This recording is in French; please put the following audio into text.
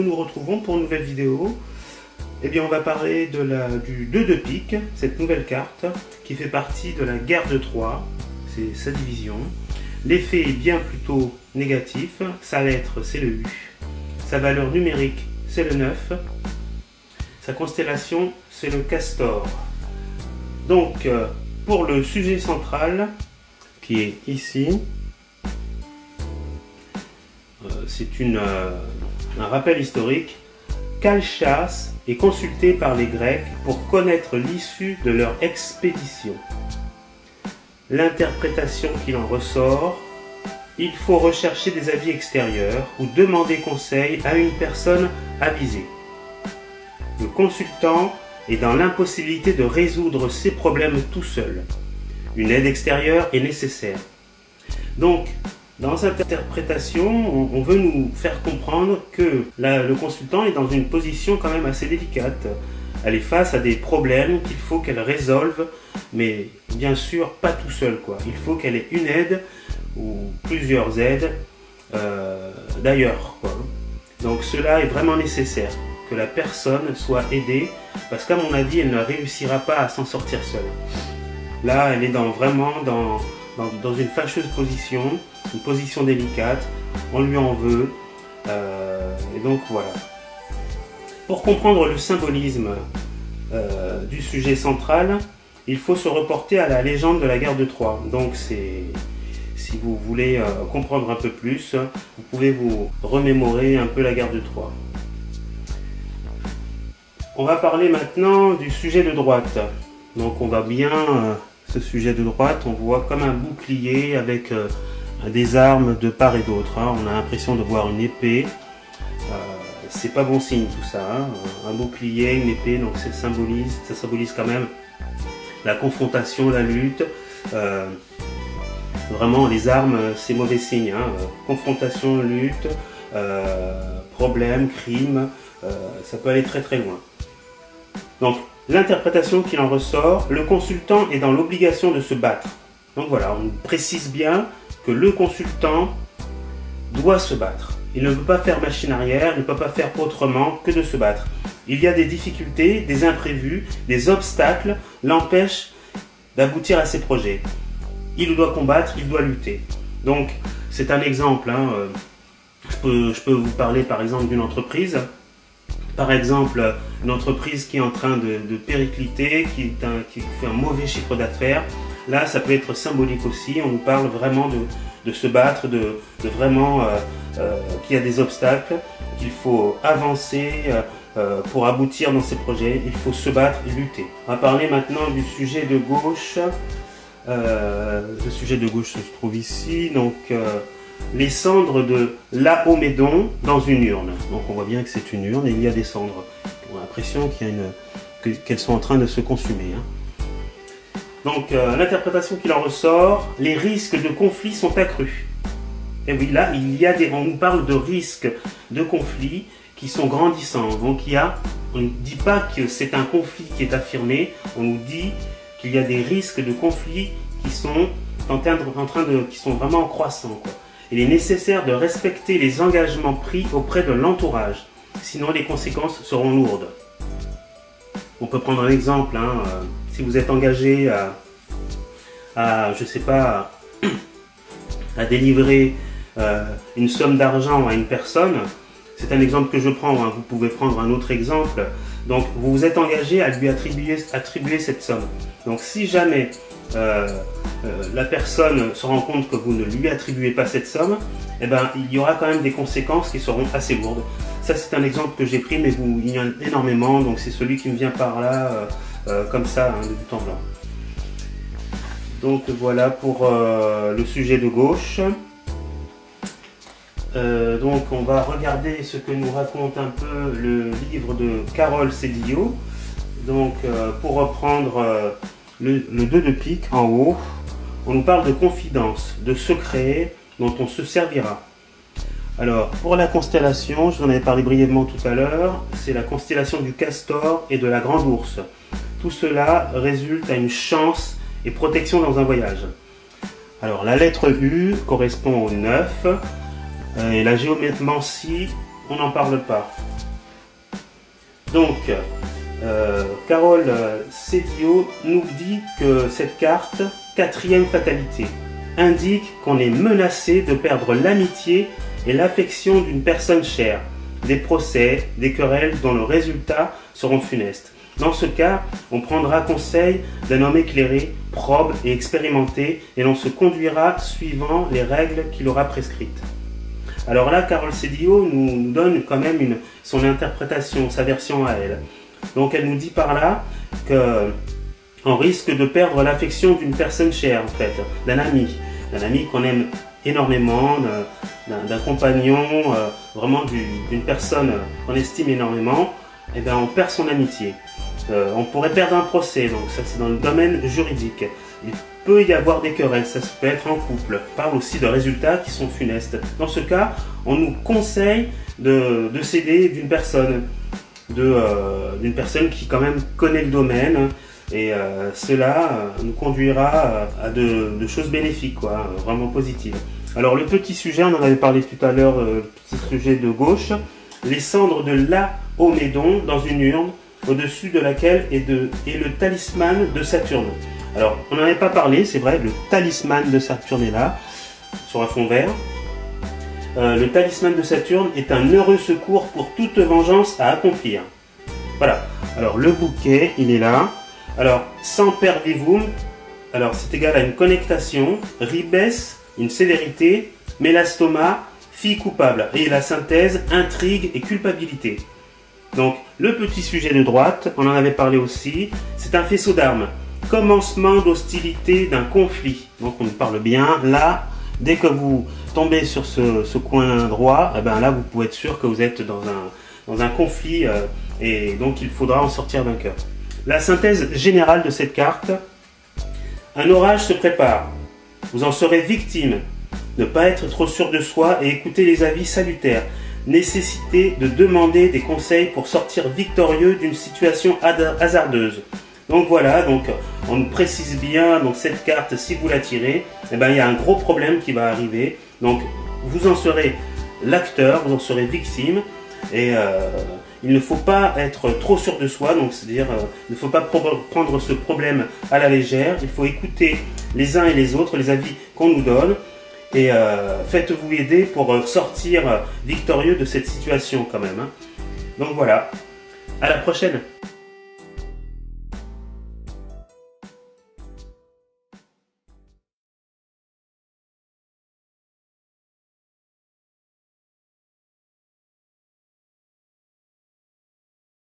nous nous retrouvons pour une nouvelle vidéo. Eh bien, on va parler du 2 de pique, cette nouvelle carte qui fait partie de la guerre de Troie, c'est sa division. L'effet est bien plutôt négatif, sa lettre c'est le U, sa valeur numérique c'est le 9, sa constellation c'est le Castor. Donc, pour le sujet central, qui est ici, c'est un rappel historique. Calchas est consulté par les Grecs pour connaître l'issue de leur expédition. L'interprétation qu'il en ressort, il faut rechercher des avis extérieurs ou demander conseil à une personne avisée. Le consultant est dans l'impossibilité de résoudre ses problèmes tout seul. Une aide extérieure est nécessaire. Donc, dans cette interprétation, on veut nous faire comprendre que le consultant est dans une position quand même assez délicate. Elle est face à des problèmes qu'il faut qu'elle résolve, mais bien sûr pas tout seul, quoi. Il faut qu'elle ait une aide ou plusieurs aides d'ailleurs, quoi. Donc cela est vraiment nécessaire, que la personne soit aidée, parce qu'à mon avis, elle ne réussira pas à s'en sortir seule. Là, elle est vraiment dans une fâcheuse position, une position délicate, on lui en veut, et donc voilà. Pour comprendre le symbolisme du sujet central, il faut se reporter à la légende de la guerre de Troie. Donc si vous voulez comprendre un peu plus, vous pouvez vous remémorer un peu la guerre de Troie. On va parler maintenant du sujet de droite. Donc on va bien... ce sujet de droite, on voit comme un bouclier avec des armes de part et d'autre. Hein. On a l'impression de voir une épée. C'est pas bon signe tout ça. Hein. Un bouclier, une épée, donc ça symbolise quand même la confrontation, la lutte. Vraiment, les armes, c'est mauvais signe. Hein. Confrontation, lutte, problème, crime, ça peut aller très très loin. Donc, l'interprétation qu'il en ressort, le consultant est dans l'obligation de se battre. Donc voilà, on précise bien que le consultant doit se battre. Il ne peut pas faire machine arrière, il ne peut pas faire autrement que de se battre. Il y a des difficultés, des imprévus, des obstacles l'empêchent d'aboutir à ses projets. Il doit combattre, il doit lutter. Donc, c'est un exemple. Hein. Je peux vous parler par exemple d'une entreprise. Par exemple, une entreprise qui est en train de péricliter, qui fait un mauvais chiffre d'affaires. Là, ça peut être symbolique aussi. On nous parle vraiment de se battre, de vraiment qu'il y a des obstacles, qu'il faut avancer pour aboutir dans ces projets. Il faut se battre et lutter. On va parler maintenant du sujet de gauche. Le sujet de gauche se trouve ici. Donc, les cendres de Laomédon dans une urne. Donc on voit bien que c'est une urne et il y a des cendres. On a l'impression qu'elles sont en train de se consumer. Hein. Donc l'interprétation qu'il en ressort, les risques de conflit sont accrus. Et oui, là, on nous parle de risques de conflit qui sont grandissants. Donc on ne dit pas que c'est un conflit qui est affirmé, on nous dit qu'il y a des risques de conflit qui sont qui sont vraiment croissants, quoi. Il est nécessaire de respecter les engagements pris auprès de l'entourage, sinon les conséquences seront lourdes. On peut prendre un exemple, hein, si vous êtes engagé je sais pas, à délivrer une somme d'argent à une personne, c'est un exemple que je prends, hein, vous pouvez prendre un autre exemple. Donc vous vous êtes engagé à lui attribuer cette somme. Donc si jamais la personne se rend compte que vous ne lui attribuez pas cette somme, eh ben, il y aura quand même des conséquences qui seront assez lourdes. Ça, c'est un exemple que j'ai pris, mais il y en a énormément, donc c'est celui qui me vient par là, comme ça, hein, de but en blanc. Donc voilà pour le sujet de gauche. Donc on va regarder ce que nous raconte un peu le livre de Carole Cédillo. Donc pour reprendre le 2 de pique en haut, on nous parle de confidence, de secret dont on se servira. Alors pour la constellation, je vous en avais parlé brièvement tout à l'heure, c'est la constellation du Castor et de la Grande Ourse. Tout cela résulte à une chance et protection dans un voyage. Alors la lettre U correspond au 9 et la géomancie, on n'en parle pas. Donc, Carole Cédio nous dit que cette carte, quatrième fatalité, indique qu'on est menacé de perdre l'amitié et l'affection d'une personne chère, des procès, des querelles dont le résultat seront funestes. Dans ce cas, on prendra conseil d'un homme éclairé, probe et expérimenté, et l'on se conduira suivant les règles qu'il aura prescrites. Alors là, Carole Cédio nous donne quand même son interprétation, sa version à elle. Donc elle nous dit par là qu'on risque de perdre l'affection d'une personne chère, en fait, d'un ami qu'on aime énormément, d'un compagnon, vraiment d'une personne qu'on estime énormément. Et bien on perd son amitié. On pourrait perdre un procès, donc ça c'est dans le domaine juridique. Il peut y avoir des querelles, ça peut être en couple. On parle aussi de résultats qui sont funestes. Dans ce cas, on nous conseille de s'aider d'une personne, d'une personne qui quand même connaît le domaine, et cela nous conduira à de choses bénéfiques, quoi, vraiment positives. Alors le petit sujet, on en avait parlé tout à l'heure, le petit sujet de gauche, les cendres de Laomédon dans une urne, au-dessus de laquelle est le talisman de Saturne. Alors, on n'en avait pas parlé, c'est vrai, le talisman de Saturne est là, sur un fond vert. Le talisman de Saturne est un heureux secours pour toute vengeance à accomplir. Voilà, alors le bouquet, il est là. Alors, semper vivum, alors c'est égal à une connectation, ribes, une sévérité, mélastoma, fille coupable. Et la synthèse, intrigue et culpabilité. Donc, le petit sujet de droite, on en avait parlé aussi, c'est un faisceau d'armes. Commencement d'hostilité d'un conflit. Donc, on parle bien. Là, dès que vous tombez sur ce coin droit, eh ben là, vous pouvez être sûr que vous êtes dans un conflit et donc il faudra en sortir d'un cœur. La synthèse générale de cette carte. Un orage se prépare. Vous en serez victime. Ne pas être trop sûr de soi et écouter les avis salutaires. Nécessité de demander des conseils pour sortir victorieux d'une situation hasardeuse. Donc voilà, donc on nous précise bien, donc cette carte, si vous la tirez, eh ben, il y a un gros problème qui va arriver. Donc vous en serez l'acteur, vous en serez victime, et il ne faut pas être trop sûr de soi, donc c'est-à-dire il ne faut pas prendre ce problème à la légère, il faut écouter les uns et les autres, les avis qu'on nous donne, et faites-vous aider pour sortir victorieux de cette situation quand même. Hein. Donc voilà, à la prochaine.